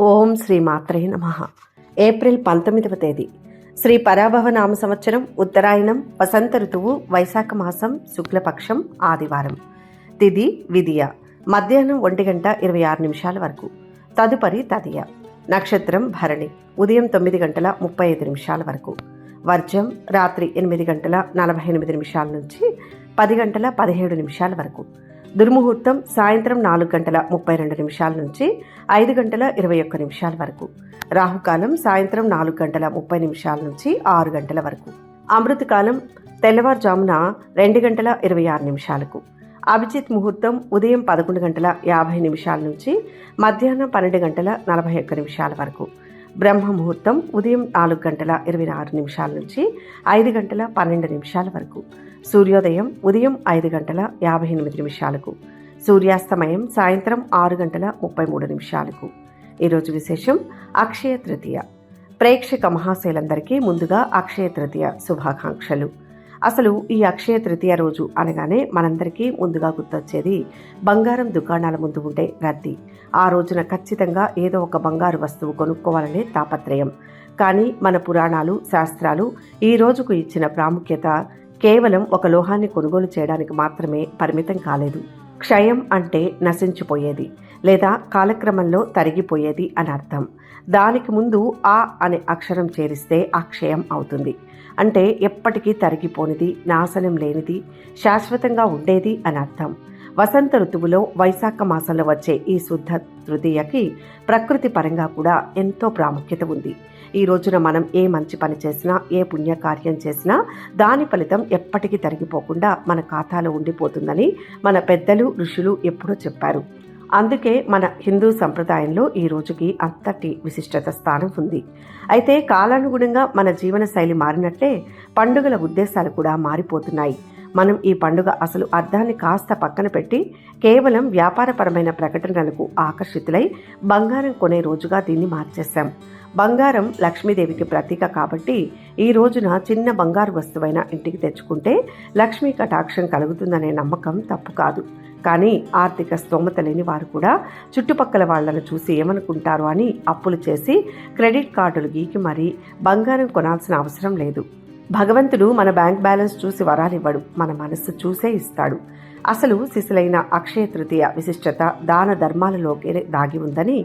ఓం శ్రీ మాత్రే నమః. ఏప్రిల్ 19వ తేదీ శ్రీ పరాభవ నామ సంవత్సరం, ఉత్తరాయణం, వసంత ఋతువు, వైశాఖ మాసం, శుక్లపక్షం, ఆదివారం. తిథి విదియ, మధ్యాహ్నం 1:26 వరకు. తదుపరి తదియ. నక్షత్రం భరణి, ఉదయం 9:35 వరకు. వర్జం రాత్రి 8:48 నుంచి 10:17 వరకు. దుర్ముహూర్తం సాయంత్రం 4:32 నుంచి 5:21 వరకు. రాహుకాలం సాయంత్రం 4:30 నుంచి 6 గంటల వరకు. అమృతకాలం తెల్లవారుజామున 2:26. అభిజిత్ ముహూర్తం ఉదయం 11:50 నుంచి మధ్యాహ్నం 12:41 వరకు. బ్రహ్మ ముహూర్తం ఉదయం 4:26 నుంచి 5:12 వరకు. సూర్యోదయం ఉదయం 5:58. సూర్యాస్తమయం సాయంత్రం 6:33. ఈరోజు విశేషం అక్షయ తృతీయ. ప్రేక్షక మహాశయులందరికీ ముందుగా అక్షయ తృతీయ శుభాకాంక్షలు. అసలు ఈ అక్షయ తృతీయ రోజు అనగానే మనందరికీ ముందుగా గుర్తొచ్చేది బంగారం దుకాణాల ముందు ఉండే రద్దీ. ఆ రోజున ఖచ్చితంగా ఏదో ఒక బంగారు వస్తువు కొనుక్కోవాలనే తాపత్రయం. కానీ మన పురాణాలు, శాస్త్రాలు ఈ రోజుకు ఇచ్చిన ప్రాముఖ్యత కేవలం ఒక లోహాన్ని కొనుగోలు చేయడానికి మాత్రమే పరిమితం కాలేదు. క్షయం అంటే నశించిపోయేది లేదా కాలక్రమంలో తరిగిపోయేది అని అర్థం. దానికి ముందు ఆ అనే అక్షరం చేరిస్తే అక్షయం అవుతుంది. అంటే ఎప్పటికీ తరిగిపోనిది, నాశనం లేనిది, శాశ్వతంగా ఉండేది అని అర్థం. వసంత ఋతువులో వైశాఖ మాసంలో వచ్చే ఈ శుద్ధ తృతీయకి ప్రకృతి పరంగా కూడా ఎంతో ప్రాముఖ్యత ఉంది. ఈ రోజున మనం ఏ మంచి పని చేసినా, ఏ పుణ్యకార్యం చేసినా దాని ఫలితం ఎప్పటికీ తరిగిపోకుండా మన ఖాతాలో ఉండిపోతుందని మన పెద్దలు, ఋషులు ఎప్పుడూ చెప్పారు. అందుకే మన హిందూ సంప్రదాయంలో ఈ రోజుకి అంతటి విశిష్టత స్థానం ఉంది. అయితే కాలానుగుణంగా మన జీవన శైలి మారినట్టే పండుగల ఉద్దేశాలు కూడా మారిపోతున్నాయి. మనం ఈ పండుగ అసలు అర్థాన్ని కాస్త పక్కన పెట్టి కేవలం వ్యాపారపరమైన ప్రకటనలకు ఆకర్షితులై బంగారం కొనే రోజుగా దీన్ని మార్చేశాం. బంగారం లక్ష్మీదేవికి ప్రతీక కాబట్టి ఈ రోజున చిన్న బంగారు వస్తువైన ఇంటికి తెచ్చుకుంటే లక్ష్మీ కటాక్షం కలుగుతుందనే నమ్మకం తప్పు కాదు. కానీ ఆర్థిక స్తోమత లేని వారు కూడా చుట్టుపక్కల వాళ్లను చూసి ఏమనుకుంటారు అని అప్పులు చేసి క్రెడిట్ కార్డులు గీకి మరీ బంగారం కొనాల్సిన అవసరం లేదు. భగవంతుడు మన బ్యాంక్ బ్యాలెన్స్ చూసి వరాలివ్వడు, మన మనస్సు చూసే ఇస్తాడు. అసలు సిసలైన అక్షయ తృతీయ విశిష్టత దాన ధర్మాలలోకే దాగి ఉందని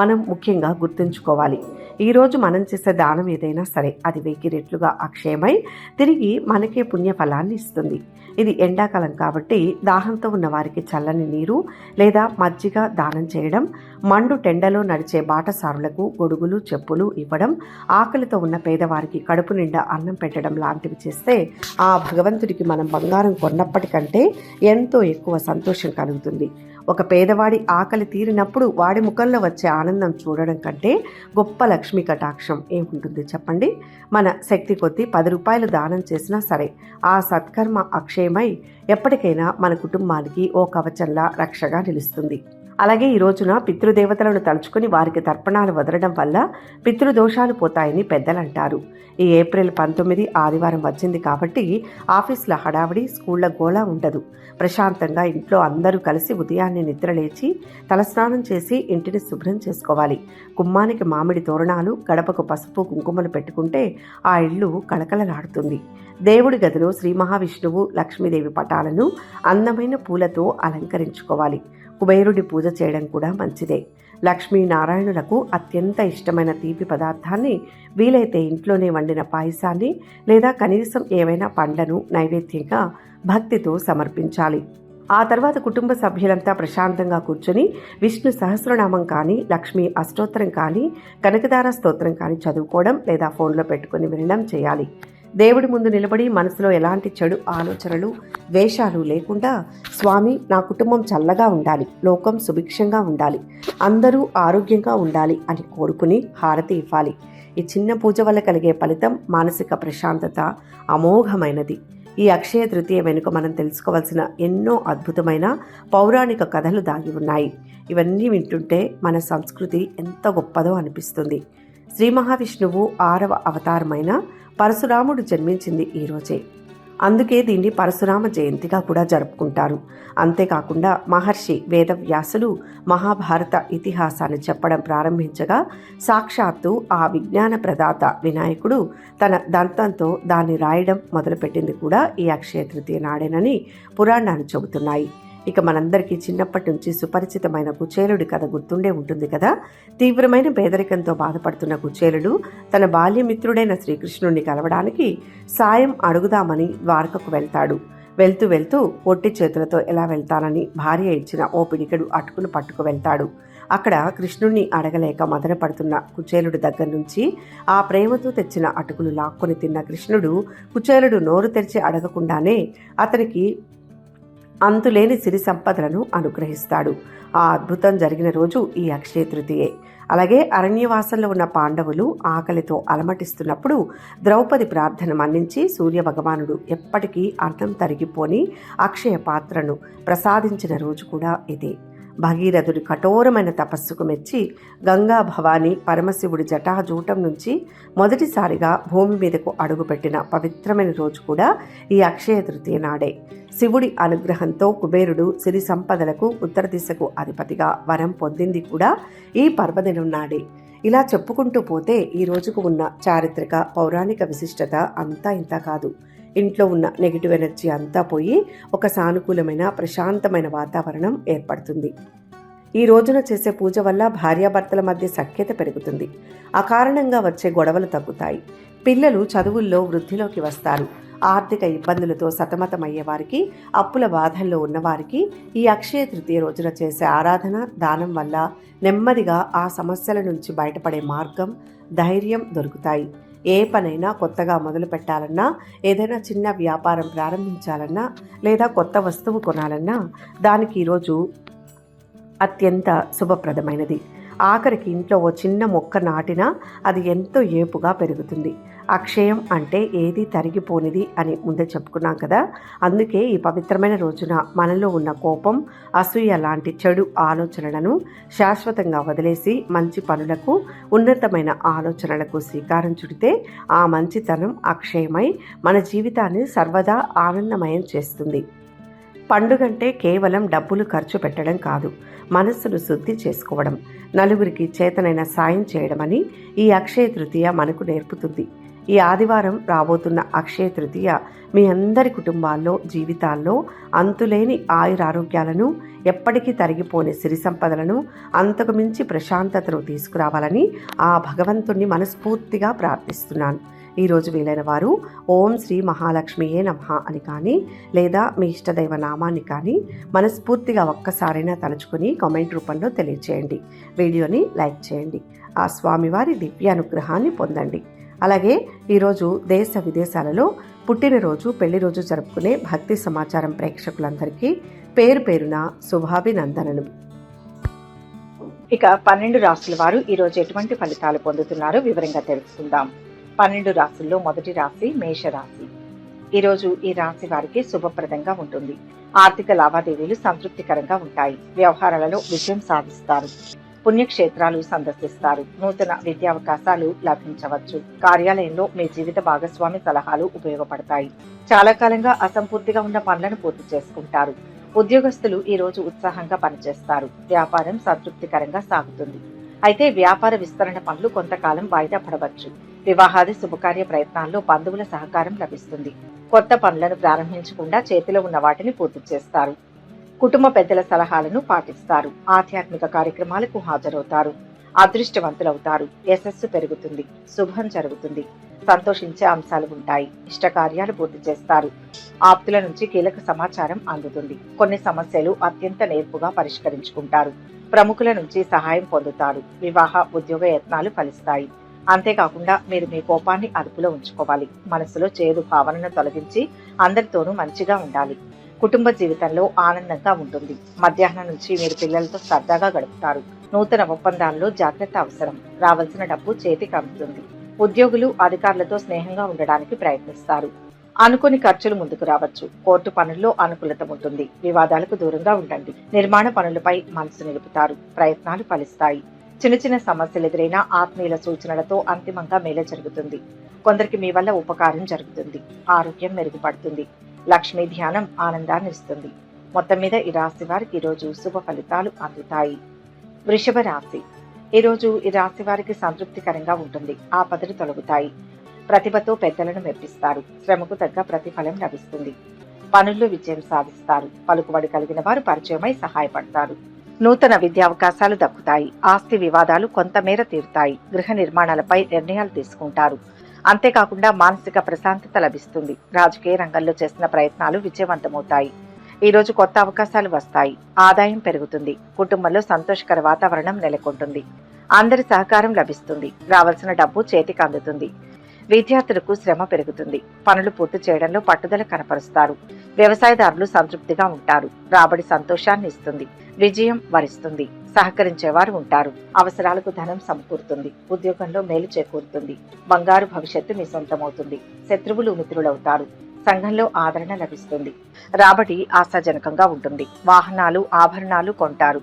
మనం ముఖ్యంగా గుర్తుంచుకోవాలి. ఈరోజు మనం చేసే దానం ఏదైనా సరే అది 1000 రెట్లుగా అక్షయమై తిరిగి మనకే పుణ్య ఫలాన్ని ఇస్తుంది. ఇది ఎండాకాలం కాబట్టి దాహంతో ఉన్న వారికి చల్లని నీరు లేదా మజ్జిగ దానం చేయడం, మండు టెండలో నడిచే బాటసారులకు గొడుగులు, చెప్పులు ఇవ్వడం, ఆకలితో ఉన్న పేదవారికి కడుపు నిండా అన్నం పెట్టడం లాంటివి చేస్తే ఆ భగవంతుడికి మనం బంగారం కొన్నప్పటికంటే ఎంతో ఎక్కువ సంతోషం కలుగుతుంది. ఒక పేదవాడి ఆకలి తీరినప్పుడు వాడి ముఖంలో వచ్చే ఆనందం చూడడం కంటే గొప్ప లక్ష్మీ కటాక్షం ఏముంటుంది చెప్పండి. మన శక్తి కొద్దీ 10 రూపాయలు దానం చేసినా సరే ఆ సత్కర్మ అక్షయమై ఎప్పటికైనా మన కుటుంబానికి ఓ కవచంలా రక్షగా నిలుస్తుంది. అలాగే ఈ రోజున పితృదేవతలను తలుచుకుని వారికి తర్పణాలు వదలడం వల్ల పితృదోషాలు పోతాయని పెద్దలంటారు. ఈ ఏప్రిల్ 19 ఆదివారం వచ్చింది కాబట్టి ఆఫీసుల హడావిడి, స్కూళ్ల గోళ ఉండదు. ప్రశాంతంగా ఇంట్లో అందరూ కలిసి ఉదయాన్నే నిద్రలేచి తలస్నానం చేసి ఇంటిని శుభ్రం చేసుకోవాలి. గుమ్మానికి మామిడి తోరణాలు, గడపకు పసుపు కుంకుమలు పెట్టుకుంటే ఆ ఇల్లు కళకళలాడుతుంది. దేవుడి గదిలో శ్రీ మహావిష్ణువు, లక్ష్మీదేవి పటాలను అందమైన పూలతో అలంకరించుకోవాలి. కుబేరుడి పూజ చేయడం కూడా మంచిదే. లక్ష్మీనారాయణులకు అత్యంత ఇష్టమైన తీపి పదార్థాన్ని వీలైతే ఇంట్లోనే వండిన పాయసాన్ని లేదా కనీసం ఏవైనా పండ్లను నైవేద్యంగా భక్తితో సమర్పించాలి. ఆ తర్వాత కుటుంబ సభ్యులంతా ప్రశాంతంగా కూర్చొని విష్ణు సహస్రనామం కానీ, లక్ష్మీ అష్టోత్తరం కానీ, కనకదార స్తోత్రం కానీ చదువుకోవడం లేదా ఫోన్లో పెట్టుకొని వినడం చేయాలి. దేవుడి ముందు నిలబడి మనసులో ఎలాంటి చెడు ఆలోచనలు, ద్వేషాలు లేకుండా స్వామి నా కుటుంబం చల్లగా ఉండాలి, లోకం సుభిక్షంగా ఉండాలి, అందరూ ఆరోగ్యంగా ఉండాలి అని కోరుకుని హారతి ఇవ్వాలి. ఈ చిన్న పూజ వల్ల కలిగే ఫలితం మానసిక ప్రశాంతత అమోఘమైనది. ఈ అక్షయ తృతీయ వెనుక మనం తెలుసుకోవాల్సిన ఎన్నో అద్భుతమైన పౌరాణిక కథలు దాగి ఉన్నాయి. ఇవన్నీ వింటుంటే మన సంస్కృతి ఎంత గొప్పదో అనిపిస్తుంది. శ్రీ మహావిష్ణువు 6వ అవతారమైన పరశురాముడు జన్మించింది ఈరోజే. అందుకే దీన్ని పరశురామ జయంతిగా కూడా జరుపుకుంటారు. అంతేకాకుండా మహర్షి వేదవ్యాసులు మహాభారత ఇతిహాసాన్ని చెప్పడం ప్రారంభించగా సాక్షాత్తు ఆ విజ్ఞాన ప్రదాత వినాయకుడు తన దంతంతో దాన్ని రాయడం మొదలుపెట్టింది కూడా ఈ అక్షయ తృతీయ నాడేనని పురాణాలు చెబుతున్నాయి. ఇక మనందరికీ చిన్నప్పటి నుంచి సుపరిచితమైన కుచేలుడి కథ గుర్తుండే ఉంటుంది కదా. తీవ్రమైన పేదరికంతో బాధపడుతున్న కుచేలుడు తన బాల్యమిత్రుడైన శ్రీకృష్ణుడిని కలవడానికి సాయం అడుగుదామని ద్వారకకు వెళ్తాడు. వెళ్తూ వెళ్తూ ఒట్టి చేతులతో ఎలా వెళ్తానని భార్య ఇచ్చిన ఓ పిడికెడు అటుకులు పట్టుకు వెళ్తాడు. అక్కడ కృష్ణుణ్ణి అడగలేక మదన పడుతున్న కుచేలుడి దగ్గర నుంచి ఆ ప్రేమతో తెచ్చిన అటుకులు లాక్కొని తిన్న కృష్ణుడు కుచేలుడు నోరు తెరిచి అడగకుండానే అతనికి అంతులేని సిరి సంపదలను అనుగ్రహిస్తాడు. ఆ అద్భుతం జరిగిన రోజు ఈ అక్షయ తృతీయే. అలాగే అరణ్యవాసంలో ఉన్న పాండవులు ఆకలితో అలమటిస్తున్నప్పుడు ద్రౌపది ప్రార్థన మన్నించి సూర్య భగవానుడు ఎప్పటికీ అన్నం తరిగిపోని అక్షయ పాత్రను ప్రసాదించిన రోజు కూడా ఇదే. భగీరథుడి కఠోరమైన తపస్సుకు మెచ్చి గంగా భవాని పరమశివుడి జటాజూటం నుంచి మొదటిసారిగా భూమి మీదకు అడుగుపెట్టిన పవిత్రమైన రోజు కూడా ఈ అక్షయ తృతీయ నాడే. శివుడి అనుగ్రహంతో కుబేరుడు సిరి సంపదలకు ఉత్తర దిశకు అధిపతిగా వరం పొందింది కూడా ఈ పర్వదినం నాడే. ఇలా చెప్పుకుంటూ పోతే ఈ రోజుకు ఉన్న చారిత్రక పౌరాణిక విశిష్టత అంతా ఇంత కాదు. ఇంట్లో ఉన్న నెగిటివ్ ఎనర్జీ అంతా పోయి ఒక సానుకూలమైన ప్రశాంతమైన వాతావరణం ఏర్పడుతుంది. ఈ రోజున చేసే పూజ వల్ల భార్యాభర్తల మధ్య సఖ్యత పెరుగుతుంది. అకారణంగా వచ్చే గొడవలు తగ్గుతాయి. పిల్లలు చదువుల్లో వృద్ధిలోకి వస్తారు. ఆర్థిక ఇబ్బందులతో సతమతమయ్యే వారికి, అప్పుల బాధల్లో ఉన్నవారికి ఈ అక్షయ తృతీయ రోజున చేసే ఆరాధన దానం వల్ల నెమ్మదిగా ఆ సమస్యల నుంచి బయటపడే మార్గం, ధైర్యం దొరుకుతాయి. ఏ పనైనా కొత్తగా మొదలు పెట్టాలన్నా, ఏదైనా చిన్న వ్యాపారం ప్రారంభించాలన్నా, లేదా కొత్త వస్తువు కొనాలన్నా దానికి ఈరోజు అత్యంత శుభప్రదమైనది. ఆఖరికి ఇంట్లో ఓ చిన్న మొక్క నాటినా అది ఎంతో ఏపుగా పెరుగుతుంది. అక్షయం అంటే ఏది తరిగిపోనిది అని ముందే చెప్పుకున్నాం కదా. అందుకే ఈ పవిత్రమైన రోజున మనలో ఉన్న కోపం, అసూయ లాంటి చెడు ఆలోచనలను శాశ్వతంగా వదిలేసి మంచి పనులకు, ఉన్నతమైన ఆలోచనలకు శ్రీకారం చుడితే ఆ మంచితనం అక్షయమై మన జీవితాన్ని సర్వదా ఆనందమయం చేస్తుంది. పండుగంటే కేవలం డబ్బులు ఖర్చు పెట్టడం కాదు, మనస్సును శుద్ధి చేసుకోవడం, నలుగురికి చేతనైన సాయం చేయడమని ఈ అక్షయ తృతీయ మనకు నేర్పుతుంది. ఈ ఆదివారం రాబోతున్న అక్షయ తృతీయ మీ అందరి కుటుంబాల్లో, జీవితాల్లో అంతులేని ఆయురారోగ్యాలను, ఎప్పటికీ తరిగిపోని సిరి సంపదలను, అంతకు మించి ప్రశాంతతను తీసుకురావాలని ఆ భగవంతుణ్ణి మనస్ఫూర్తిగా ప్రార్థిస్తున్నాను. ఈరోజు వీలైన వారు ఓం శ్రీ మహాలక్ష్మియే నమః అని కానీ, లేదా మీ ఇష్టదైవ నామాన్ని కానీ మనస్ఫూర్తిగా ఒక్కసారైనా తలుచుకొని కామెంట్ రూపంలో తెలియచేయండి. వీడియోని లైక్ చేయండి. ఆ స్వామివారి దివ్యానుగ్రహాన్ని పొందండి. అలాగే ఈరోజు దేశ విదేశాలలో పుట్టినరోజు, పెళ్లిరోజు జరుపుకునే భక్తి సమాచారం ప్రేక్షకులందరికీ పేరు పేరున శుభాభినందనలు. ఇక 12 రాశుల వారు ఈరోజు ఎటువంటి ఫలితాలు పొందుతున్నారో వివరంగా తెలుసుకుందాం. 12 రాశుల్లో మొదటి రాశి మేషరాశి. ఈరోజు ఈ రాశి వారికి శుభప్రదంగా ఉంటుంది. ఆర్థిక లావాదేవీలు సంతృప్తికరంగా ఉంటాయి. వ్యవహారాలలో విజయం సాధిస్తారు. పుణ్యక్షేత్రాలు సందర్శిస్తారు. నూతన విద్యావకాశాలు లభించవచ్చు. కార్యాలయంలో మీ జీవిత భాగస్వామి సలహాలు ఉపయోగపడతాయి. చాలా కాలంగా అసంపూర్తిగా ఉన్న పనులను పూర్తి చేసుకుంటారు. ఉద్యోగస్తులు ఈ రోజు ఉత్సాహంగా పనిచేస్తారు. వ్యాపారం సంతృప్తికరంగా సాగుతుంది. అయితే వ్యాపార విస్తరణ పనులు కొంతకాలం వాయిదా పడవచ్చు. వివాహాది శుభకార్య ప్రయత్నాల్లో బంధువుల సహకారం లభిస్తుంది. కొత్త పనులను ప్రారంభించకుండా చేతిలో ఉన్న వాటిని పూర్తి చేస్తారు. కుటుంబ పెద్దల సలహాలను పాటిస్తారు. ఆధ్యాత్మిక కార్యక్రమాలకు హాజరవుతారు. అదృష్టవంతులవుతారు. యశస్సు పెరుగుతుంది. శుభం జరుగుతుంది. సంతోషించే అంశాలు ఉంటాయి. ఇష్టకార్యాలు పూర్తి చేస్తారు. ఆప్తుల నుంచి కీలక సమాచారం అందుతుంది. కొన్ని సమస్యలు అత్యంత నేర్పుగా పరిష్కరించుకుంటారు. ప్రముఖుల నుంచి సహాయం పొందుతారు. వివాహ, ఉద్యోగ యత్నాలు ఫలిస్తాయి. అంతేకాకుండా మీరు మీ కోపాన్ని అదుపులో ఉంచుకోవాలి. మనసులో చేదు భావనను తొలగించి అందరితోనూ మంచిగా ఉండాలి. కుటుంబ జీవితంలో ఆనందంగా ఉంటుంది. మధ్యాహ్నం నుంచి మీరు పిల్లలతో సరదాగా గడుపుతారు. నూతన ఒప్పందాల్లో జాగ్రత్త అవసరం. రావాల్సిన డబ్బు చేతికి అందుతుంది. ఉద్యోగులు అధికారులతో స్నేహంగా ఉండడానికి ప్రయత్నిస్తారు. అనుకోని ఖర్చులు ముందుకు రావచ్చు. కోర్టు పనుల్లో అనుకూలత ఉంటుంది. వివాదాలకు దూరంగా ఉండండి. నిర్మాణ పనులపై మనసు నిలుపుతారు. ప్రయత్నాలు ఫలిస్తాయి. చిన్న చిన్న సమస్యలు ఎదురైనా ఆత్మీయుల సూచనలతో అంతిమంగా మేలు జరుగుతుంది. కొందరికి మీ వల్ల ఉపకారం జరుగుతుంది. ఆరోగ్యం మెరుగుపడుతుంది. లక్ష్మీ ధ్యానం ఆనందాన్ని ఇస్తుంది. మొత్తం మీద ఈ రాశి వారికి ఈరోజు శుభ ఫలితాలు అందుతాయి. వృషభ రాశి. ఈరోజు ఈ రాశి వారికి సంతృప్తికరంగా ఉంటుంది. ఆపదలు తొలగుతాయి. ప్రతిభతో పెద్దలను మెప్పిస్తారు. శ్రమకు తగ్గ ప్రతిఫలం లభిస్తుంది. పనుల్లో విజయం సాధిస్తారు. పలుకుబడి కలిగిన వారు పరిచయమై సహాయపడతారు. నూతన విద్యావకాశాలు దక్కుతాయి. ఆస్తి వివాదాలు కొంతమేర తీరుతాయి. గృహ నిర్మాణాలపై నిర్ణయాలు తీసుకుంటారు. అంతేకాకుండా మానసిక ప్రశాంతత లభిస్తుంది. రాజకీయ రంగంలో చేసిన ప్రయత్నాలు విజయవంతమవుతాయి. ఈ రోజు కొత్త అవకాశాలు వస్తాయి. ఆదాయం పెరుగుతుంది. కుటుంబంలో సంతోషకర వాతావరణం నెలకొంటుంది. అందరి సహకారం లభిస్తుంది. రావాల్సిన డబ్బు చేతికి అందుతుంది. విద్యార్థులకు శ్రమ పెరుగుతుంది. పనులు పూర్తి చేయడంలో పట్టుదల కనపరుస్తారు. వ్యవసాయదారులు సంతృప్తిగా ఉంటారు. రాబడి సంతోషాన్ని ఇస్తుంది. విజయం వరిస్తుంది. సహకరించేవారు ఉంటారు. అవసరాలకు ధనం సమకూరుతుంది. ఉద్యోగంలో మేలు చేకూరుతుంది. బంగారు భవిష్యత్తు మీ సొంతమవుతుంది. శత్రువులు మిత్రులవుతారు. సంఘంలో ఆదరణ లభిస్తుంది. రాబడి ఆశాజనకంగా ఉంటుంది. వాహనాలు ఆభరణాలు కొంటారు.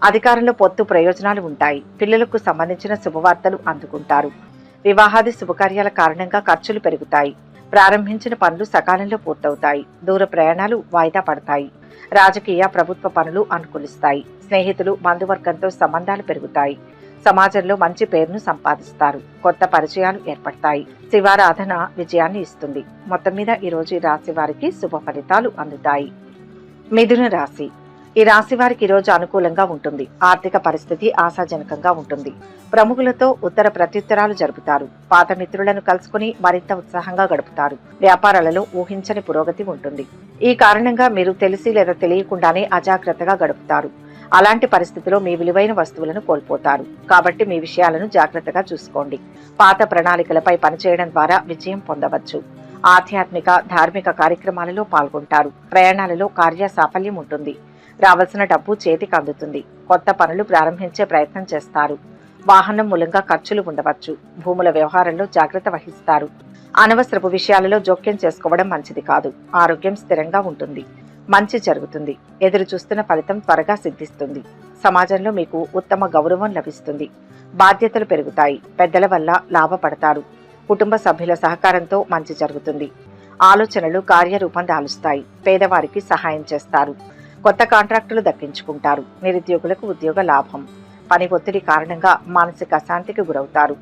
అధికారంలో పొత్తు ప్రయోజనాలు ఉంటాయి. పిల్లలకు సంబంధించిన శుభవార్తలు అందుకుంటారు. వివాహాది శుభకార్యాల కారణంగా ఖర్చులు పెరుగుతాయి. ప్రారంభించిన పనులు సకాలంలో పూర్తవుతాయి. దూర ప్రయాణాలు వాయిదా పడతాయి. రాజకీయ ప్రభుత్వ పనులు అనుకూలిస్తాయి. స్నేహితులు బంధువర్గంతో సంబంధాలు పెరుగుతాయి. సమాజంలో మంచి పేరును సంపాదిస్తారు. కొత్త పరిచయాలు ఏర్పడతాయి. శివారాధన విజయాన్ని ఇస్తుంది. మొత్తం మీద ఈ రోజు ఈ రాశి వారికి శుభ ఫలితాలు అందుతాయి. మిథున రాశి. ఈ రాశి వారికి ఈరోజు అనుకూలంగా ఉంటుంది. ఆర్థిక పరిస్థితి ఆశాజనకంగా ఉంటుంది. ప్రముఖులతో ఉత్తర ప్రత్యుత్తరాలు జరుపుతారు. పాత మిత్రులను కలుసుకుని మరింత ఉత్సాహంగా గడుపుతారు. వ్యాపారాలలో ఊహించని పురోగతి ఉంటుంది. ఈ కారణంగా మీరు తెలిసి లేదా తెలియకుండానే అజాగ్రత్తగా గడుపుతారు. అలాంటి పరిస్థితిలో మీ విలువైన వస్తువులను కోల్పోతారు. కాబట్టి మీ విషయాలను జాగ్రత్తగా చూసుకోండి. పాత ప్రణాళికలపై పనిచేయడం ద్వారా విజయం పొందవచ్చు. ఆధ్యాత్మిక ధార్మిక కార్యక్రమాలలో పాల్గొంటారు. ప్రయాణాలలో కార్య సాఫల్యం ఉంటుంది. రావాల్సిన డబ్బు చేతికి అందుతుంది. కొత్త పనులు ప్రారంభించే ప్రయత్నం చేస్తారు. వాహనం మూలంగా ఖర్చులు ఉండవచ్చు. భూముల వ్యవహారంలో జాగ్రత్త వహిస్తారు. అనవసరపు విషయాలలో జోక్యం చేసుకోవడం మంచిది కాదు. ఆరోగ్యం స్థిరంగా ఉంటుంది. మంచి జరుగుతుంది. ఎదురు చూస్తున్న ఫలితం త్వరగా సిద్ధిస్తుంది. సమాజంలో మీకు ఉత్తమ గౌరవం లభిస్తుంది. బాధ్యతలు పెరుగుతాయి. పెద్దల వల్ల లాభపడతారు. కుటుంబ సభ్యుల సహకారంతో మంచి జరుగుతుంది. ఆలోచనలు కార్యరూపం దాలుస్తాయి. పేదవారికి సహాయం చేస్తారు. కొత్త కాంట్రాక్టులు దక్కించుకుంటారు. నిరుద్యోగులకు ఉద్యోగ లాభం. పని ఒత్తిడి కారణంగా మానసిక అశాంతికి గురవుతారు.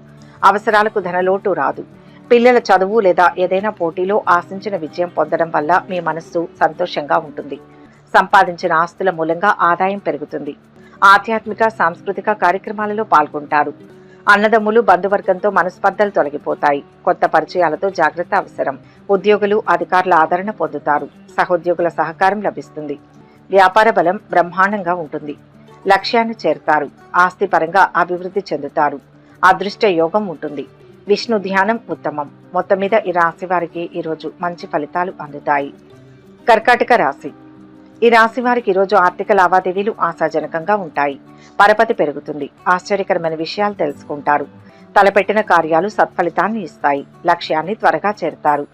అవసరాలకు ధనలోటు రాదు. పిల్లల చదువు లేదా ఏదైనా పోటీలో ఆశించిన విజయం పొందడం వల్ల మీ మనస్సు సంతోషంగా ఉంటుంది. సంపాదించిన ఆస్తుల మూలంగా ఆదాయం పెరుగుతుంది. ఆధ్యాత్మిక సాంస్కృతిక కార్యక్రమాలలో పాల్గొంటారు. అన్నదమ్ములు బంధువర్గంతో మనస్పర్ధలు తొలగిపోతాయి. కొత్త పరిచయాలతో జాగ్రత్త అవసరం. ఉద్యోగులు అధికారుల ఆదరణ పొందుతారు. సహోద్యోగుల సహకారం లభిస్తుంది. వ్యాపార బలం బ్రహ్మాండంగా ఉంటుంది. లక్ష్యాన్ని చేరుతారు. ఆస్తి పరంగా అభివృద్ధి చెందుతారు. అదృష్ట యోగం ఉంటుంది. విష్ణు ధ్యానం ఉత్తమం. మొత్తం మీద ఈ రాశి వారికి ఈరోజు మంచి ఫలితాలు అందుతాయి. కర్కాటక రాశి. ఈ రాశి వారికి ఈరోజు ఆర్థిక లావాదేవీలు ఆశాజనకంగా ఉంటాయి. పరపతి పెరుగుతుంది. ఆశ్చర్యకరమైన విషయాలు తెలుసుకుంటారు. తలపెట్టిన కార్యాలు సత్ఫలితాన్ని ఇస్తాయి. లక్ష్యాన్ని త్వరగా చేరుతారు.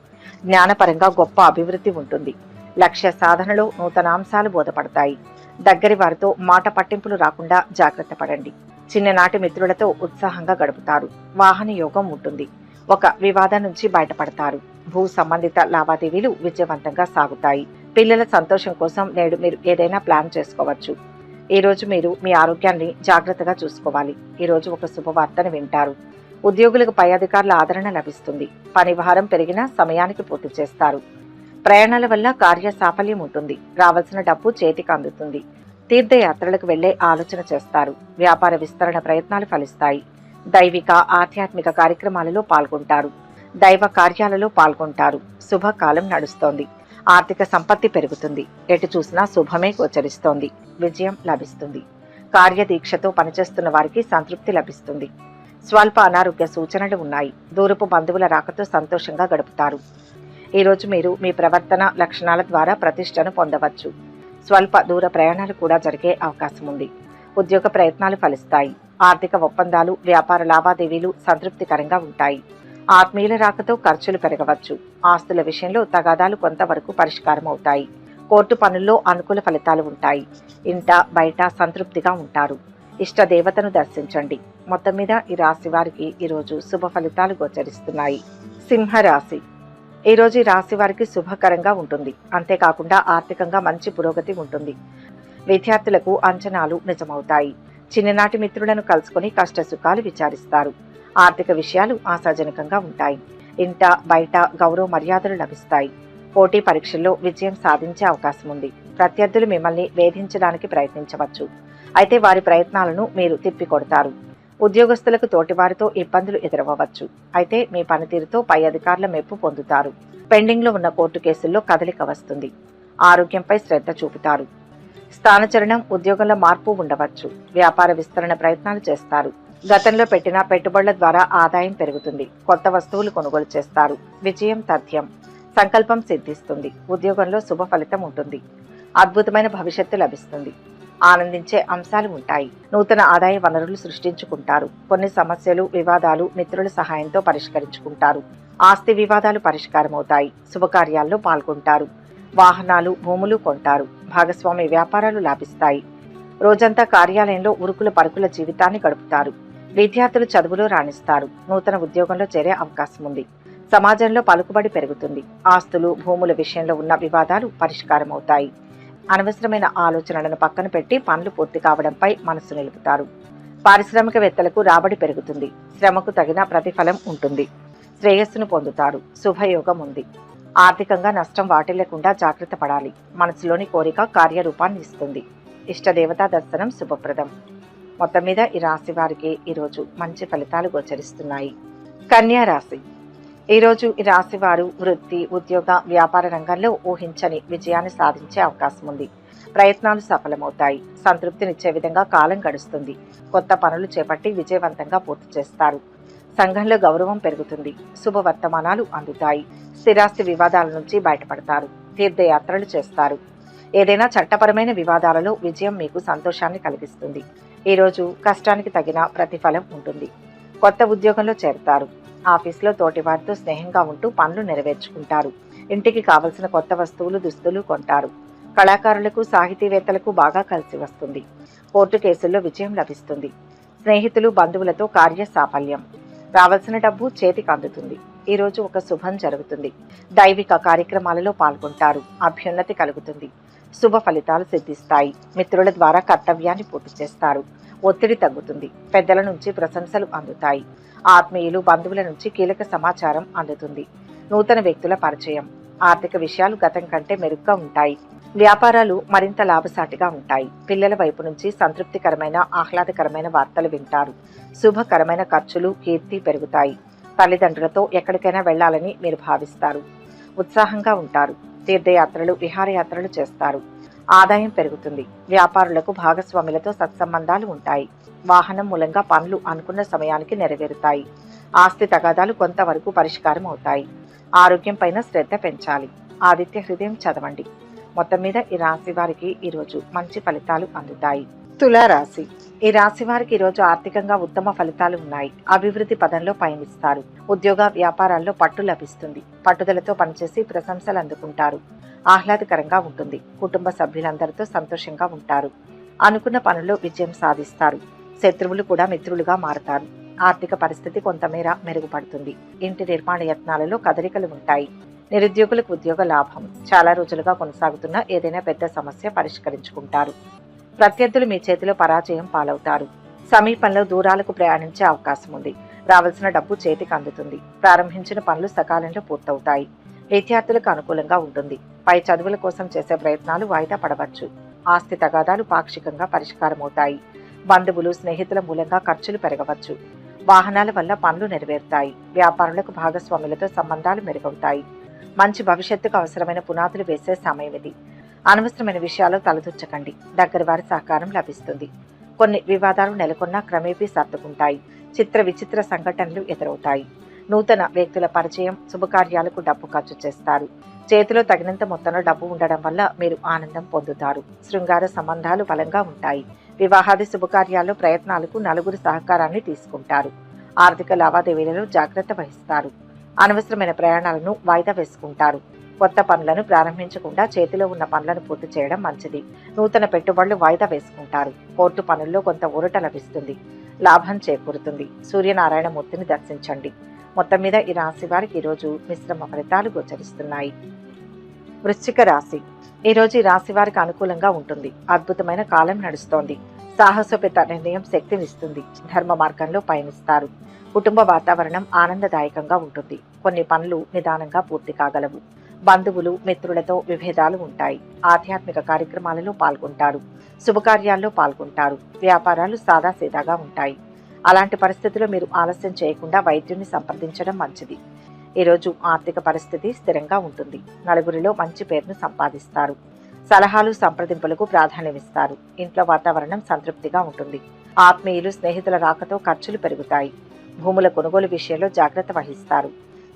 జ్ఞానపరంగా గొప్ప అభివృద్ధి ఉంటుంది. లక్ష్య సాధనలో నూతన అంశాలు బోధపడతాయి. దగ్గరి వారితో మాట పట్టింపులు రాకుండా జాగ్రత్త పడండి. చిన్ననాటి మిత్రులతో ఉత్సాహంగా గడుపుతారు. వాహన యోగం ఉంటుంది. ఒక వివాదం నుంచి బయటపడతారు. భూ సంబంధిత లావాదేవీలు విజయవంతంగా సాగుతాయి. పిల్లల సంతోషం కోసం నేడు మీరు ఏదైనా ప్లాన్ చేసుకోవచ్చు. ఈ రోజు మీరు మీ ఆరోగ్యాన్ని జాగ్రత్తగా చూసుకోవాలి. ఈ రోజు ఒక శుభవార్తను వింటారు. ఉద్యోగులకు పై అధికారుల ఆదరణ లభిస్తుంది. పని భారం పెరిగినా సమయానికి పూర్తి చేస్తారు. ప్రయాణాల వల్ల కార్య సాఫల్యం ఉంటుంది. రావాల్సిన డబ్బు చేతికి అందుతుంది. తీర్థయాత్రలకు వెళ్లే ఆలోచన చేస్తారు. వ్యాపార విస్తరణ ప్రయత్నాలు ఫలిస్తాయి. దైవిక ఆధ్యాత్మిక కార్యక్రమాలలో పాల్గొంటారు. దైవ కార్యాలలో పాల్గొంటారు. శుభకాలం నడుస్తోంది. ఆర్థిక సంపత్తి పెరుగుతుంది. ఎటు చూసినా శుభమే గోచరిస్తోంది. విజయం లభిస్తుంది. కార్యదీక్షతో పనిచేస్తున్న వారికి సంతృప్తి లభిస్తుంది. స్వల్ప అనారోగ్య సూచనలు ఉన్నాయి. దూరపు బంధువుల రాకతో సంతోషంగా గడుపుతారు. ఈ రోజు మీరు మీ ప్రవర్తన లక్షణాల ద్వారా ప్రతిష్టను పొందవచ్చు. స్వల్ప దూర ప్రయాణాలు కూడా జరిగే అవకాశం ఉంది. ఉద్యోగ ప్రయత్నాలు ఫలిస్తాయి. ఆర్థిక ఒప్పందాలు వ్యాపార లావాదేవీలు సంతృప్తికరంగా ఉంటాయి. ఆత్మీయుల రాకతో ఖర్చులు పెరగవచ్చు. ఆస్తుల విషయంలో తగాదాలు కొంతవరకు పరిష్కారం అవుతాయి. కోర్టు పనుల్లో అనుకూల ఫలితాలు ఉంటాయి. ఇంట బయట సంతృప్తిగా ఉంటారు. ఇష్ట దేవతను దర్శించండి. మొత్తం మీద ఈ రాశి వారికి ఈరోజు శుభ ఫలితాలు గోచరిస్తున్నాయి. సింహరాశి. ఈరోజు ఈ రాశి వారికి శుభకరంగా ఉంటుంది. అంతేకాకుండా ఆర్థికంగా మంచి పురోగతి ఉంటుంది. విద్యార్థులకు అంచనాలు నిజమవుతాయి. చిన్ననాటి మిత్రులను కలుసుకొని కష్ట సుఖాలు విచారిస్తారు. ఆర్థిక విషయాలు ఆశాజనకంగా ఉంటాయి. ఇంట బయట గౌరవ మర్యాదలు లభిస్తాయి. పోటీ పరీక్షల్లో విజయం సాధించే అవకాశం ఉంది. ప్రత్యర్థులు మిమ్మల్ని వేధించడానికి ప్రయత్నించవచ్చు. అయితే వారి ప్రయత్నాలను మీరు తిప్పికొడతారు. ఉద్యోగస్తులకు తోటివారితో ఇబ్బందులు ఎదురవ్వచ్చు. అయితే మీ పనితీరుతో పై అధికారుల మెప్పు పొందుతారు. పెండింగ్లో ఉన్న కోర్టు కేసుల్లో కదలిక వస్తుంది. ఆరోగ్యంపై శ్రద్ధ చూపుతారు. స్థానచలనం, ఉద్యోగంలో మార్పు ఉండవచ్చు. వ్యాపార విస్తరణ ప్రయత్నాలు చేస్తారు. గతంలో పెట్టిన పెట్టుబడుల ద్వారా ఆదాయం పెరుగుతుంది. కొత్త వస్తువులు కొనుగోలు చేస్తారు. విజయం తథ్యం. సంకల్పం సిద్ధిస్తుంది. ఉద్యోగంలో శుభ ఫలితం ఉంటుంది. అద్భుతమైన భవిష్యత్తు లభిస్తుంది. ఆనందించే అంశాలు ఉంటాయి. నూతన ఆదాయ వనరులు సృష్టించుకుంటారు. కొన్ని సమస్యలు, వివాదాలు మిత్రుల సహాయంతో పరిష్కరించుకుంటారు. ఆస్తి వివాదాలు పరిష్కారమవుతాయి. శుభకార్యాల్లో పాల్గొంటారు. వాహనాలు, భూములు కొంటారు. భాగస్వామి వ్యాపారాలు లాభిస్తాయి. రోజంతా కార్యాలయంలో ఉరుకుల పరుకుల జీవితాన్ని గడుపుతారు. విద్యార్థులు చదువులో రాణిస్తారు. నూతన ఉద్యోగంలో చేరే అవకాశం ఉంది. సమాజంలో పలుకుబడి పెరుగుతుంది. ఆస్తులు, భూముల విషయంలో ఉన్న వివాదాలు పరిష్కారమవుతాయి. అనవసరమైన ఆలోచనలను పక్కన పెట్టి పనులు పూర్తి కావడంపై మనసు నిలుపుతారు. పారిశ్రామికవేత్తలకు రాబడి పెరుగుతుంది. శ్రమకు తగిన ప్రతిఫలం ఉంటుంది. శ్రేయస్సును పొందుతారు. శుభయోగం ఉంది. ఆర్థికంగా నష్టం వాటిల్లకుండా జాగ్రత్త పడాలి. మనసులోని కోరిక కార్యరూపాన్ని ఇస్తుంది. ఇష్టదేవతా దర్శనం శుభప్రదం. మొత్తం మీద ఈ రాశి వారికి ఈరోజు మంచి ఫలితాలు గోచరిస్తున్నాయి. కన్యా రాశి. ఈరోజు ఈ రాశి వారు వృత్తి, ఉద్యోగ, వ్యాపార రంగంలో ఊహించని విజయాన్ని సాధించే అవకాశం ఉంది. ప్రయత్నాలు సఫలమవుతాయి. సంతృప్తినిచ్చే విధంగా కాలం గడుస్తుంది. కొత్త పనులు చేపట్టి విజయవంతంగా పూర్తి చేస్తారు. సంఘంలో గౌరవం పెరుగుతుంది. శుభవర్తమానాలు అందుతాయి. స్థిరాస్తి వివాదాల నుంచి బయటపడతారు. తీర్థయాత్రలు చేస్తారు. ఏదైనా చట్టపరమైన వివాదాలలో విజయం మీకు సంతోషాన్ని కలిగిస్తుంది. ఈరోజు కష్టానికి తగిన ప్రతిఫలం ఉంటుంది. కొత్త ఉద్యోగంలో చేరుతారు. ఆఫీసులో తోటి వారితో స్నేహంగా ఉంటూ పనులు నెరవేర్చుకుంటారు. ఇంటికి కావలసిన కొత్త వస్తువులు, దుస్తులు కొంటారు. కళాకారులకు, సాహితీవేత్తలకు బాగా కలిసి వస్తుంది. కోర్టు కేసుల్లో విజయం లభిస్తుంది. స్నేహితులు, బంధువులతో కార్య సాఫల్యం. రావాల్సిన డబ్బు చేతికి అందుతుంది. ఈరోజు ఒక శుభం జరుగుతుంది. దైవిక కార్యక్రమాలలో పాల్గొంటారు. అభ్యున్నతి కలుగుతుంది. శుభ ఫలితాలు సిద్ధిస్తాయి. మిత్రుల ద్వారా కర్తవ్యాన్ని పూర్తి చేస్తారు. ఒత్తిడి తగ్గుతుంది. పెద్దల నుంచి ప్రశంసలు అందుతాయి. ఆత్మీయులు, బంధువుల నుంచి కీలక సమాచారం అందుతుంది. నూతన వ్యక్తుల పరిచయం. ఆర్థిక విషయాలు గతం కంటే మెరుగ్గా ఉంటాయి. వ్యాపారాలు మరింత లాభసాటిగా ఉంటాయి. పిల్లల వైపు నుంచి సంతృప్తికరమైన, ఆహ్లాదకరమైన వార్తలు వింటారు. శుభకరమైన ఖర్చులు, కీర్తి పెరుగుతాయి. తల్లిదండ్రులతో ఎక్కడికైనా వెళ్లాలని మీరు భావిస్తారు. ఉత్సాహంగా ఉంటారు. తీర్థయాత్రలు, విహారయాత్రలు చేస్తారు. ఆదాయం పెరుగుతుంది. వ్యాపారులకు భాగస్వాములతో సత్సంబంధాలు ఉంటాయి. వాహనం మూలంగా పనులు అనుకున్న సమయానికి నెరవేరుతాయి. ఆస్తి తగాదాలు కొంతవరకు పరిష్కారం అవుతాయి. ఆరోగ్యం పైన శ్రద్ధ పెంచాలి. ఆదిత్య హృదయం చదవండి. మొత్తం మీద ఈ రాశి వారికి ఈరోజు మంచి ఫలితాలు అందుతాయి. తులారాశి. ఈ రాశి వారికి ఈరోజు ఆర్థికంగా ఉత్తమ ఫలితాలు ఉన్నాయి. అభివృద్ధి పదంలో పయనిస్తారు. ఉద్యోగ, వ్యాపారాల్లో పట్టు లభిస్తుంది. పట్టుదలతో పనిచేసి ప్రశంసలు అందుకుంటారు. ఆహ్లాదకరంగా ఉంటుంది. కుటుంబ సభ్యులందరితో సంతోషంగా ఉంటారు. అనుకున్న పనుల్లో విజయం సాధిస్తారు. శత్రువులు కూడా మిత్రులుగా మారతారు. ఆర్థిక పరిస్థితి కొంతమేర మెరుగుపడుతుంది. ఇంటి నిర్మాణ యత్నాలలో కదలికలు ఉంటాయి. నిరుద్యోగులకు ఉద్యోగ లాభం. చాలా రోజులుగా కొనసాగుతున్న ఏదైనా పెద్ద సమస్య పరిష్కరించుకుంటారు. ప్రత్యర్థులు మీ చేతిలో పరాజయం పాలవుతారు. సమీపంలో దూరాలకు ప్రయాణించే అవకాశం ఉంది. రావాల్సిన డబ్బు చేతికి అందుతుంది. ప్రారంభించిన పనులు సకాలంలో పూర్తవుతాయి. విద్యార్థులకు అనుకూలంగా ఉంటుంది. పై చదువుల కోసం చేసే ప్రయత్నాలు వాయిదా పడవచ్చు. ఆస్తి తగాదాలు పాక్షికంగా పరిష్కారమవుతాయి. బంధువులు, స్నేహితుల మూలంగా ఖర్చులు పెరగవచ్చు. వాహనాల వల్ల పనులు నెరవేరుతాయి. వ్యాపారులకు భాగస్వాములతో సంబంధాలు మెరుగవుతాయి. మంచి భవిష్యత్తుకు అవసరమైన పునాదులు వేసే సమయం ఇది. అనవసరమైన విషయాల్లో తలదూర్చకండి. దగ్గర వారి సహకారం లభిస్తుంది. కొన్ని వివాదాలు నెలకొన్నా క్రమేపీ సర్దుకుంటాయి. చిత్ర విచిత్ర సంఘటనలు ఎదురవుతాయి. నూతన వ్యక్తుల పరిచయం. శుభకార్యాలకు డబ్బు ఖర్చు చేస్తారు. చేతిలో తగినంత మొత్తంలో డబ్బు ఉండడం వల్ల మీరు ఆనందం పొందుతారు. శృంగార సంబంధాలు బలంగా ఉంటాయి. వివాహాది శుభకార్యాల్లో ప్రయత్నాలకు నలుగురు సహకారాన్ని తీసుకుంటారు. ఆర్థిక లావాదేవీలలో జాగ్రత్త వహిస్తారు. అనవసరమైన ప్రయాణాలను వాయిదా వేసుకుంటారు. కొత్త పనులను ప్రారంభించకుండా చేతిలో ఉన్న పనులను పూర్తి చేయడం మంచిది. నూతన పెట్టుబడులు వాయిదా వేసుకుంటారు. కోర్టు పనుల్లో కొంత ఊరట లభిస్తుంది. లాభం చేకూరుతుంది. సూర్యనారాయణ మూర్తిని దర్శించండి. మొత్తం మీద ఈ రాశి వారికి ఈరోజు మిశ్రమ ఫలితాలు గోచరిస్తున్నాయి. వృశ్చిక రాశి. ఈరోజు ఈ రాశి వారికి అనుకూలంగా ఉంటుంది. అద్భుతమైన కాలం నడుస్తోంది. సాహసోపేత నిర్ణయం శక్తినిస్తుంది. ధర్మ మార్గంలో పయనిస్తారు. కుటుంబ వాతావరణం ఆనందదాయకంగా ఉంటుంది. కొన్ని పనులు నిదానంగా పూర్తి కాగలవు. బంధువులు మిత్రులతో విభేదాలు ఉంటాయి. ఆధ్యాత్మిక కార్యక్రమాలలో పాల్గొంటారు. శుభకార్యాల్లో పాల్గొంటారు. వ్యాపారాలు సాదాసీదాగా ఉంటాయి. అలాంటి పరిస్థితుల్లో మీరు ఆలస్యం చేయకుండా వైద్యుని సంప్రదించడం మంచిది. ఈరోజు ఆర్థిక పరిస్థితి స్థిరంగా ఉంటుంది. నలుగురిలో మంచి పేరును సంపాదిస్తారు. సలహాలు సంప్రదింపులకు ప్రాధాన్యమిస్తారు. ఇంట్లో వాతావరణం సంతృప్తిగా ఉంటుంది. ఆత్మీయులు స్నేహితుల రాకతో ఖర్చులు పెరుగుతాయి. భూముల కొనుగోలు విషయంలో జాగ్రత్త వహిస్తారు.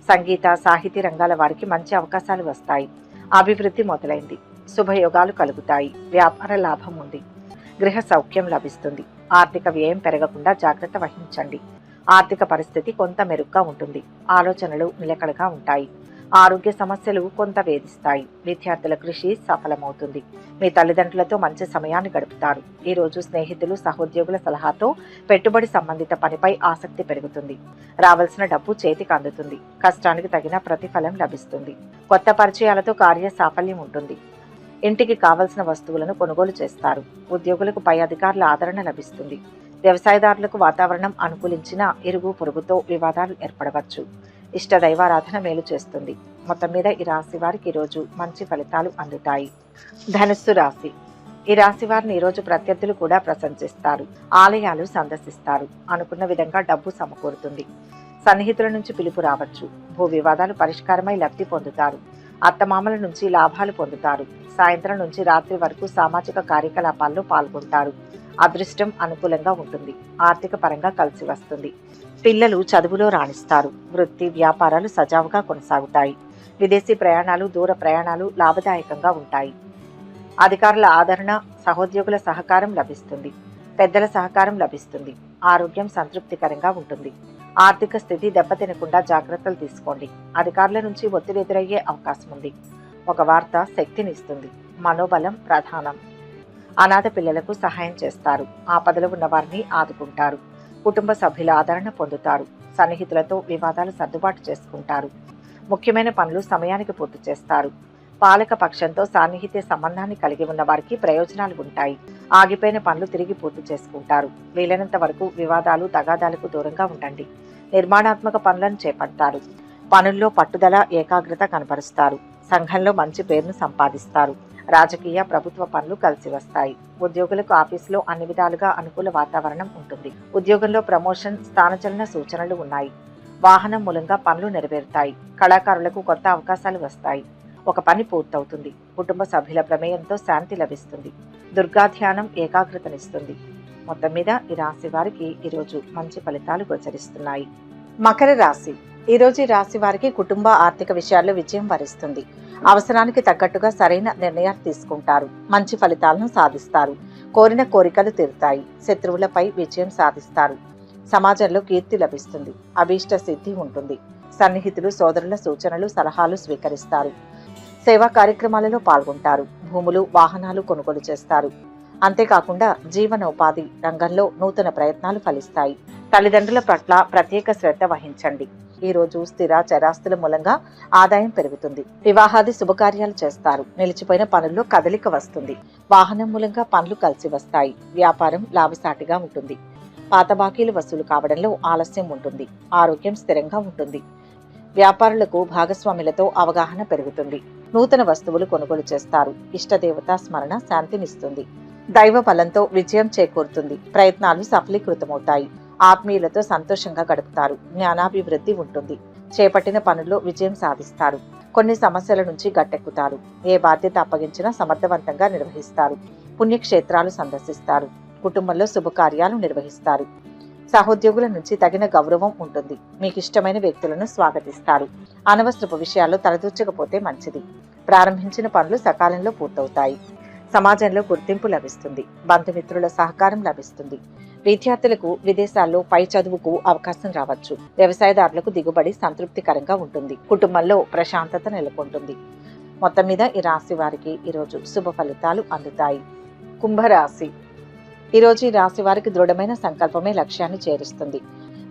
సంగీత సాహితీ రంగాల వారికి మంచి అవకాశాలు వస్తాయి. అభివృద్ధి మొదలైంది. శుభయోగాలు కలుగుతాయి. వ్యాపార లాభం ఉంది. గృహ సౌఖ్యం లభిస్తుంది. ఆర్థిక వ్యయం పెరగకుండా జాగ్రత్త వహించండి. ఆర్థిక పరిస్థితి కొంత మెరుగ్గా ఉంటుంది. ఆలోచనలు నిలకడగా ఉంటాయి. ఆరోగ్య సమస్యలు కొంత వేధిస్తాయి. విద్యార్థుల కృషి సఫలమవుతుంది. మీ తల్లిదండ్రులతో మంచి సమయాన్ని గడుపుతారు. ఈరోజు స్నేహితులు సహోద్యోగుల సలహాతో పెట్టుబడి సంబంధిత పనిపై ఆసక్తి పెరుగుతుంది. రావాల్సిన డబ్బు చేతికి అందుతుంది. కష్టానికి తగిన ప్రతిఫలం లభిస్తుంది. కొత్త పరిచయాలతో కార్య సాఫల్యం ఉంటుంది. ఇంటికి కావలసిన వస్తువులను కొనుగోలు చేస్తారు. ఉద్యోగులకు పై అధికారుల ఆదరణ లభిస్తుంది. వ్యవసాయదారులకు వాతావరణం అనుకూలించిన ఇరుగు పొరుగుతో వివాదాలు ఏర్పడవచ్చు. ఇష్ట దైవారాధన మేలు చేస్తుంది. మొత్తం మీద ఈ రాశి వారికి ఈరోజు మంచి ఫలితాలు అందుతాయి. ధనుస్సు రాశి. ఈ రాశి వారిని ఈరోజు ప్రత్యర్థులు కూడా ప్రశంసిస్తారు. ఆలయాలు సందర్శిస్తారు. అనుకున్న విధంగా డబ్బు సమకూరుతుంది. సన్నిహితుల నుంచి పిలుపు రావచ్చు. భూ వివాదాలు పరిష్కారమై లబ్ధి పొందుతారు. అత్తమామల నుంచి లాభాలు పొందుతారు. సాయంత్రం నుంచి రాత్రి వరకు సామాజిక కార్యకలాపాల్లో పాల్గొంటారు. అదృష్టం అనుకూలంగా ఉంటుంది. ఆర్థిక పరంగా కలిసి వస్తుంది. పిల్లలు చదువులో రాణిస్తారు. వృత్తి వ్యాపారాలు సజావుగా కొనసాగుతాయి. విదేశీ ప్రయాణాలు దూర ప్రయాణాలు లాభదాయకంగా ఉంటాయి. అధికారుల ఆదరణ సహోద్యోగుల సహకారం లభిస్తుంది. పెద్దల సహకారం లభిస్తుంది. ఆరోగ్యం సంతృప్తికరంగా ఉంటుంది. ఆర్థిక స్థితి దెబ్బతినకుండా జాగ్రత్తలు తీసుకోండి. అధికారుల నుంచి ఒత్తిడి ఎదురయ్యే అవకాశం ఉంది. ఒక వార్త శక్తినిస్తుంది. మనోబలం ప్రధానం. అనాథ పిల్లలకు సహాయం చేస్తారు. ఆపదలో ఉన్న వారిని ఆదుకుంటారు. కుటుంబ సభ్యుల ఆదరణ పొందుతారు. సన్నిహితులతో వివాదాలు సర్దుబాటు చేసుకుంటారు. ముఖ్యమైన పనులు సమయానికి పూర్తి చేస్తారు. పాలక పక్షంతో సాన్నిహిత్య సంబంధాన్ని కలిగి ఉన్న వారికి ప్రయోజనాలు ఉంటాయి. ఆగిపోయిన పనులు తిరిగి పూర్తి చేసుకుంటారు. వీలైనంత వరకు వివాదాలు తగాదాలకు దూరంగా ఉండండి. నిర్మాణాత్మక పనులను చేపడతారు. పనుల్లో పట్టుదల ఏకాగ్రత కనపరుస్తారు. సంఘంలో మంచి పేరును సంపాదిస్తారు. రాజకీయ ప్రభుత్వ పనులు కలిసి వస్తాయి. ఉద్యోగులకు ఆఫీసులో అన్ని విధాలుగా అనుకూల వాతావరణం ఉంటుంది. ఉద్యోగంలో ప్రమోషన్ స్థానచలన సూచనలు ఉన్నాయి. వాహనం మూలంగా పనులు నెరవేరుతాయి. కళాకారులకు కొత్త అవకాశాలు వస్తాయి. ఒక పని పూర్తవుతుంది. కుటుంబ సభ్యుల ప్రమేయంతో శాంతి లభిస్తుంది. దుర్గా ధ్యానం ఏకాగ్రతనిస్తుంది. మొత్తం మీద ఈ రాశి వారికి ఈరోజు మంచి ఫలితాలు గోచరిస్తున్నాయి. మకర రాశి. ఈరోజు ఈ రాశి వారికి కుటుంబ ఆర్థిక విషయాల్లో విజయం వరిస్తుంది. అవసరానికి తగ్గట్టుగా సరైన నిర్ణయాలు తీసుకుంటారు. మంచి ఫలితాలను సాధిస్తారు. కోరిన కోరికలు తీరుతాయి. శత్రువులపై విజయం సాధిస్తారు. సమాజంలో కీర్తి లభిస్తుంది. అభీష్ట సిద్ధి ఉంటుంది. సన్నిహితులు సోదరుల సూచనలు సలహాలు స్వీకరిస్తారు. సేవా కార్యక్రమాలలో పాల్గొంటారు. భూములు వాహనాలు కొనుగోలు చేస్తారు. అంతేకాకుండా జీవనోపాధి రంగంలో నూతన ప్రయత్నాలు ఫలిస్తాయి. తల్లిదండ్రుల పట్ల ప్రత్యేక శ్రద్ధ వహించండి. ఈ రోజు స్థిర చరాస్తుల మూలంగా ఆదాయం పెరుగుతుంది. వివాహాది శుభకార్యాలు చేస్తారు. నిలిచిపోయిన పనుల్లో కదలిక వస్తుంది. వాహనం మూలంగా పనులు కలిసి వస్తాయి. వ్యాపారం లాభసాటిగా ఉంటుంది. పాత బాకీలు వసూలు కావడంలో ఆలస్యం ఉంటుంది. ఆరోగ్యం స్థిరంగా ఉంటుంది. వ్యాపారులకు భాగస్వాములతో అవగాహన పెరుగుతుంది. నూతన వస్తువులు కొనుగోలు చేస్తారు. ఇష్టదేవత స్మరణ శాంతినిస్తుంది. దైవ బలంతో విజయం చేకూరుతుంది. ప్రయత్నాలు సఫలీకృతమవుతాయి. ఆత్మీయులతో సంతోషంగా గడుపుతారు. జ్ఞానాభివృద్ధి ఉంటుంది. చేపట్టిన పనుల్లో విజయం సాధిస్తారు. కొన్ని సమస్యల నుంచి గట్టెక్కుతారు. ఏ బాధ్యత అప్పగించినా సమర్థవంతంగా నిర్వహిస్తారు. పుణ్యక్షేత్రాలు సందర్శిస్తారు. కుటుంబంలో శుభకార్యాలు నిర్వహిస్తారు. సహోద్యోగుల నుంచి తగిన గౌరవం ఉంటుంది. మీకు ఇష్టమైన వ్యక్తులను స్వాగతిస్తారు. అనవసరపు విషయాల్లో తలదూర్చకపోతే మంచిది. ప్రారంభించిన పనులు సకాలంలో పూర్తవుతాయి. సమాజంలో గుర్తింపు లభిస్తుంది. బంధుమిత్రుల సహకారం లభిస్తుంది. విద్యార్థులకు విదేశాల్లో పై చదువుకు అవకాశం రావచ్చు. వ్యవసాయదారులకు దిగుబడి సంతృప్తికరంగా ఉంటుంది. కుటుంబంలో ప్రశాంతత నెలకొంటుంది. మొత్తం మీద ఈ రాశి వారికి ఈరోజు శుభ ఫలితాలు అందుతాయి. కుంభరాశి. ఈరోజు ఈ రాశి వారికి దృఢమైన సంకల్పమే లక్ష్యాన్ని చేరుస్తుంది.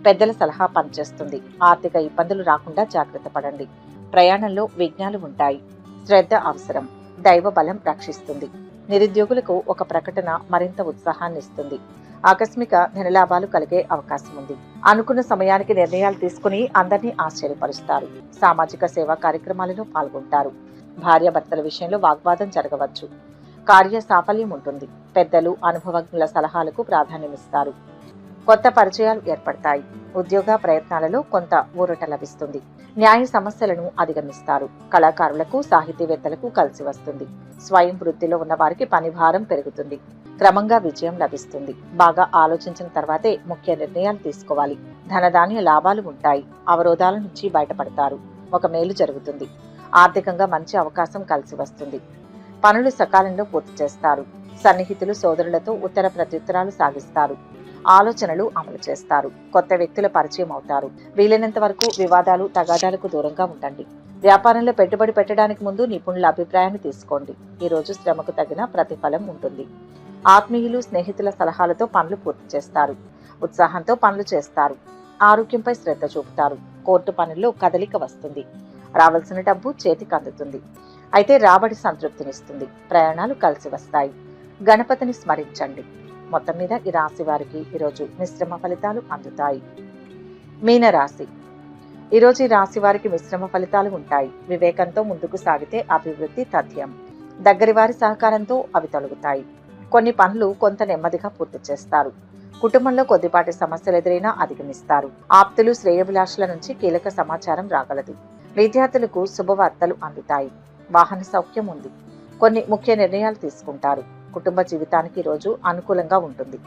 పెద్దల సలహా పనిచేస్తుంది. ఆర్థిక ఇబ్బందులు రాకుండా జాగ్రత్త పడండి. ప్రయాణంలో విఘ్నాలు ఉంటాయి. శ్రద్ధ అవసరం. దైవ బలం రక్షిస్తుంది. నిరుద్యోగులకు ఒక ప్రకటన మరింత ఉత్సాహాన్ని ఇస్తుంది. ఆకస్మిక ధనలాభాలు కలిగే అవకాశం ఉంది. అనుకున్న సమయానికి నిర్ణయాలు తీసుకుని అందరినీ ఆశ్చర్యపరుస్తారు. సామాజిక సేవా కార్యక్రమాలలో పాల్గొంటారు. భార్యాభర్తల విషయంలో వాగ్వాదం జరగవచ్చు. కార్య సాఫల్యం ఉంటుంది. పెద్దలు అనుభవజ్ఞుల సలహాలకు ప్రాధాన్యమిస్తారు. కొత్త పరిచయాలు ఏర్పడతాయి. ఉద్యోగ ప్రయత్నాలలో కొంత ఊరట లభిస్తుంది. న్యాయ సమస్యలను అధిగమిస్తారు. కళాకారులకు సాహితీవేత్తలకు కలిసి వస్తుంది. స్వయం వృత్తిలో ఉన్న వారికి పని భారం పెరుగుతుంది. క్రమంగా విజయం లభిస్తుంది. బాగా ఆలోచించిన తర్వాతే ముఖ్య నిర్ణయాలు తీసుకోవాలి. ధనధాన్య లాభాలు ఉంటాయి. అవరోధాల నుంచి బయటపడతారు. ఒక మేలు జరుగుతుంది. ఆర్థికంగా మంచి అవకాశం కలిసి వస్తుంది. పనులు సకాలంలో పూర్తి చేస్తారు. సన్నిహితులు సోదరులతో ఉత్తర ప్రత్యుత్తరాలు సాగిస్తారు. ఆలోచనలు అమలు చేస్తారు. కొత్త వ్యక్తుల పరిచయం అవుతారు. వీలైనంత వరకు వివాదాలు తగాదాలకు దూరంగా ఉండండి. వ్యాపారంలో పెట్టుబడి పెట్టడానికి ముందు నిపుణుల అభిప్రాయాన్ని తీసుకోండి. ఈ రోజు శ్రమకు తగిన ప్రతిఫలం ఉంటుంది. ఆత్మీయులు స్నేహితుల సలహాలతో పనులు పూర్తి చేస్తారు. ఉత్సాహంతో పనులు చేస్తారు. ఆరోగ్యంపై శ్రద్ధ చూపుతారు. కోర్టు పనుల్లో కదలిక వస్తుంది. రావాల్సిన డబ్బు చేతికి అందుతుంది. అయితే రాబడి సంతృప్తినిస్తుంది. ప్రయాణాలు కలిసి వస్తాయి. గణపతిని స్మరించండి. మొత్తం మీద ఈ రాశి వారికి ఈరోజు మిశ్రమ ఫలితాలు అందుతాయి. మీనరాశి. ఈరోజు ఈ రాశి వారికి మిశ్రమ ఫలితాలు ఉంటాయి. వివేకంతో ముందుకు సాగితే అభివృద్ధి తథ్యం. దగ్గరి వారి సహకారంతో అవి తొలగుతాయి. కొన్ని పనులు కొంత నెమ్మదిగా పూర్తి చేస్తారు. కుటుంబంలో కొద్దిపాటి సమస్యలు ఎదురైనా అధిగమిస్తారు. ఆప్తులు శ్రేయోభిలాషుల నుంచి కీలక సమాచారం రాగలదు. విద్యార్థులకు శుభవార్తలు అందుతాయి. వాహన సౌఖ్యం ఉంది. కొన్ని ముఖ్య నిర్ణయాలు తీసుకుంటారు. కుటుంబ జీవితానికి ఈరోజు అనుకూలంగా ఉంటుంది.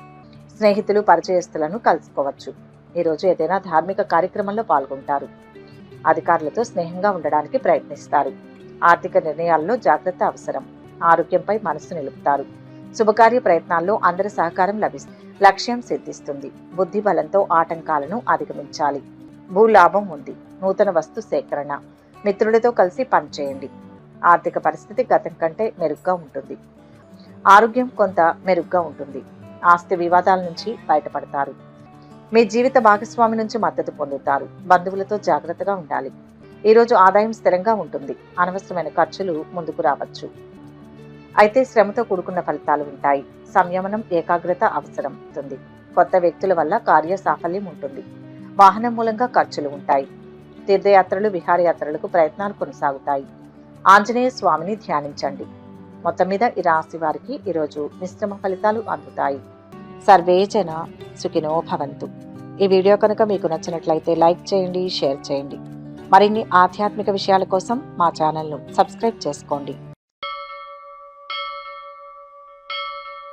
స్నేహితులు పరిచయస్తులను కలుసుకోవచ్చు. ఈరోజు ఏదైనా ధార్మిక కార్యక్రమంలో పాల్గొంటారు. అధికారులతో స్నేహంగా ఉండడానికి ప్రయత్నిస్తారు. ఆర్థిక నిర్ణయాల్లో జాగ్రత్త అవసరం. ఆరోగ్యంపై మనసు నిలుపుతారు. శుభకార్య ప్రయత్నాల్లో అందరి సహకారం లభిస్తుంది. లక్ష్యం సిద్ధిస్తుంది. బుద్ధి బలంతో ఆటంకాలను అధిగమించాలి. భూలాభం ఉంది. నూతన వస్తు సేకరణ. మిత్రులతో కలిసి పనిచేయండి. ఆర్థిక పరిస్థితి గతం కంటే మెరుగ్గా ఉంటుంది. ఆరోగ్యం కొంత మెరుగ్గా ఉంటుంది. ఆస్తి వివాదాల నుంచి బయటపడతారు. మీ జీవిత భాగస్వామి నుంచి మద్దతు పొందుతారు. బంధువులతో జాగ్రత్తగా ఉండాలి. ఈరోజు ఆదాయం స్థిరంగా ఉంటుంది. అనవసరమైన ఖర్చులు ముందుకు రావచ్చు. అయితే శ్రమతో కూడుకున్న ఫలితాలు ఉంటాయి. సంయమనం ఏకాగ్రత అవసరం ఉంటుంది. కొత్త వ్యక్తుల వల్ల కార్య సాఫల్యం ఉంటుంది. వాహనం మూలంగా ఖర్చులు ఉంటాయి. తీర్థయాత్రలు విహారయాత్రలకు ప్రయత్నాలు కొనసాగుతాయి. ఆంజనేయ స్వామిని ధ్యానించండి. మొత్తం మీద ఈ రాశి వారికి ఈరోజు మిశ్రమ ఫలితాలు అందుతాయి. సర్వే జన సుఖినో భవంతు. ఈ వీడియో కనుక మీకు నచ్చినట్లయితే లైక్ చేయండి, షేర్ చేయండి. మరిన్ని ఆధ్యాత్మిక విషయాల కోసం మా ఛానల్ను సబ్స్క్రైబ్ చేసుకోండి.